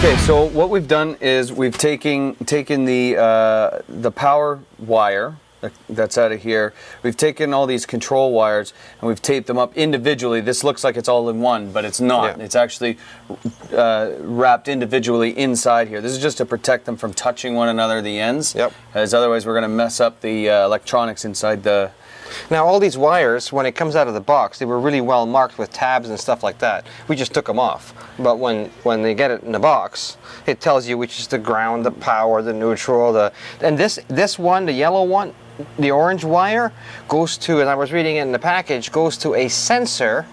Okay, so what we've done is we've taken the power wire that's out of here. We've taken all these control wires and we've taped them up individually. This looks like it's all in one, but it's not. Yeah. It's actually wrapped individually inside here. This is just to protect them from touching one another, the ends. Yep. As otherwise we're going to mess up the electronics inside the... Now all these wires, when it comes out of the box, they were really well marked with tabs and stuff like that. We just took them off. But when they get it in the box, it tells you which is the ground, the power, the neutral, and this one, the yellow one, the orange wire, goes to, and I was reading it in the package, goes to a sensor,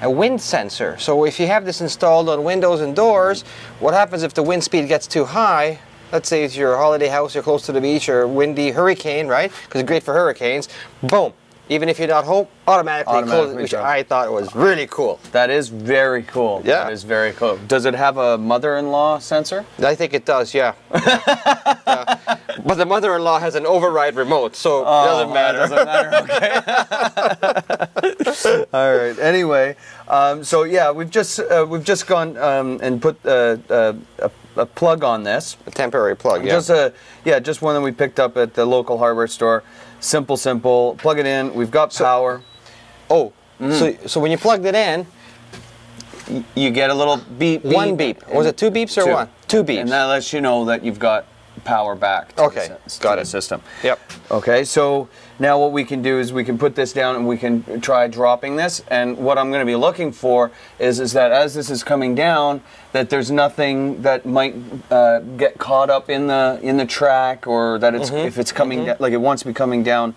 a wind sensor. So if you have this installed on windows and doors, what happens if the wind speed gets too high? Let's say it's your holiday house, you're close to the beach, or windy hurricane, right? Because it's great for hurricanes. Boom. Even if you're not home, automatically closes, which I thought was really cool. That is very cool. Yeah. That is very cool. Does it have a mother-in-law sensor? I think it does, yeah. But the mother-in-law has an override remote, so it doesn't matter. It doesn't matter, okay. All right. Anyway, so yeah, we've just gone and put a plug on this. A temporary plug, yeah. Just one that we picked up at the local hardware store. Simple. Plug it in. We've got power. So when you plugged it in, you get a little beep. One beep. Was it two beeps or one? Two beeps. And that lets you know that you've got power back to the system. Yep. Okay, so now what we can do is we can put this down and we can try dropping this. And what I'm going to be looking for is that as this is coming down, that there's nothing that might get caught up in the track, or that it's if it's coming down, like it wants to be coming down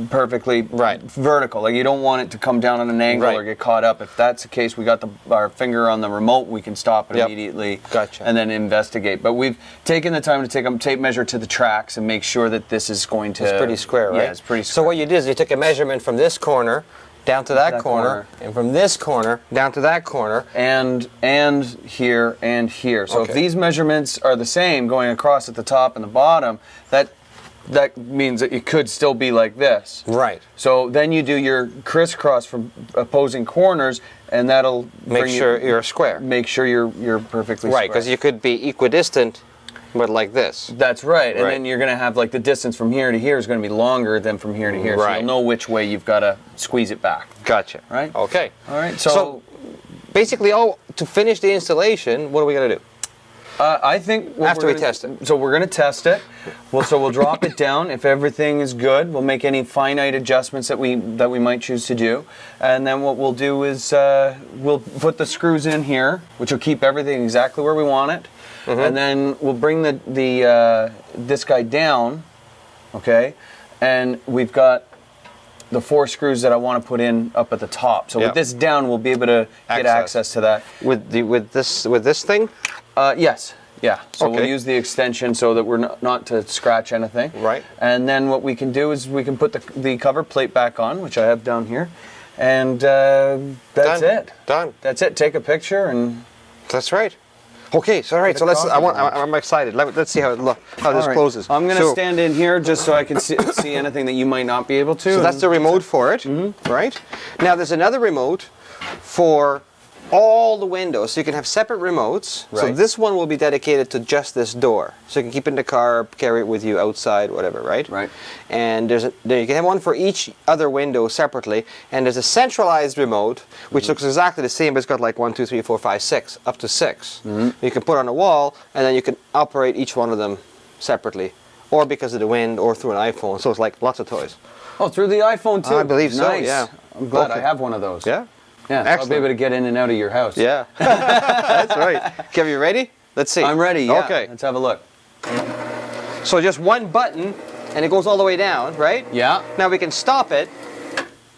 perfectly vertical. Like you don't want it to come down on an angle or get caught up. If that's the case, we got our finger on the remote. We can stop it immediately and then investigate. But we've taken the time to take a tape measure to the tracks and make sure that this is going to... It's pretty square, right? Yeah, it's pretty square. So what you did is you took a measurement from this corner down to that corner, and from this corner down to that corner, and here and here. So if these measurements are the same going across at the top and the bottom, that means that it could still be like this. Right. So then you do your crisscross from opposing corners, and that'll make sure you're square. Make sure you're perfectly square. Right, because you could be equidistant, but like this. That's right. And then you're going to have like the distance from here to here is going to be longer than from here to here. So you'll know which way you've got to squeeze it back. Gotcha. Right? Okay. All right. So basically, to finish the installation, what are we going to do? I think after we test it. So we're going to test it. We'll drop it down. If everything is good, we'll make any finite adjustments that we might choose to do. And then what we'll do is we'll put the screws in here, which will keep everything exactly where we want it. And then we'll bring this guy down, okay? And we've got the 4 screws that I want to put in up at the top. So with this down, we'll be able to get access to that. With this thing? Yes. Yeah. So we'll use the extension so that we're not to scratch anything. Right. And then what we can do is we can put the cover plate back on, which I have down here. And that's it. Done. That's it. Take a picture and... That's right. Okay, so all right, so I'm excited. Let's see how this closes. I'm going to stand in here just so I can see anything that you might not be able to. So that's the remote for it, right? Now there's another remote for all the windows, so you can have separate remotes. Right. So this one will be dedicated to just this door, so you can keep it in the car, carry it with you outside, whatever, right? Right. And you can have one for each other window separately, and there's a centralized remote which looks exactly the same, but it's got like 1, 2, 3, 4, 5, 6, up to 6. You can put on a wall, and then you can operate each one of them separately, or because of the wind, or through an iPhone. So it's like lots of toys. Oh, through the iPhone too? I believe so. Nice. Yeah. I'm glad I have one of those. Yeah. Yeah, so I'll be able to get in and out of your house. Yeah, that's right. Kev, you ready? Let's see. I'm ready, yeah. Okay. Let's have a look. So just one button, and it goes all the way down, right? Yeah. Now we can stop it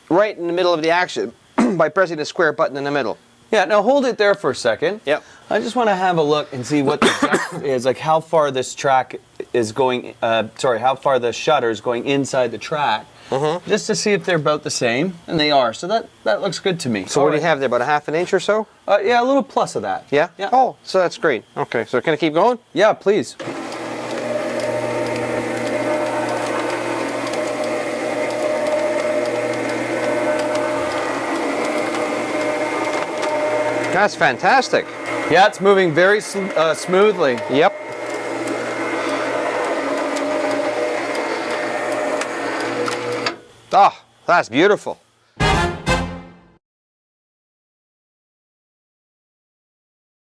right in the middle of the action by pressing the square button in the middle. Yeah, now hold it there for a second. Yep. I just want to have a look and see what the depth is, like how far this track is going, how far the shutter is going inside the track. Just to see if they're about the same, and they are. So that looks good to me. So what do you have there, about 1/2 inch or so? Yeah, a little plus of that. Yeah? Yeah. Oh, so that's great. Okay, so can I keep going? Yeah, please. That's fantastic. Yeah, it's moving very smoothly. Yep. Oh, that's beautiful.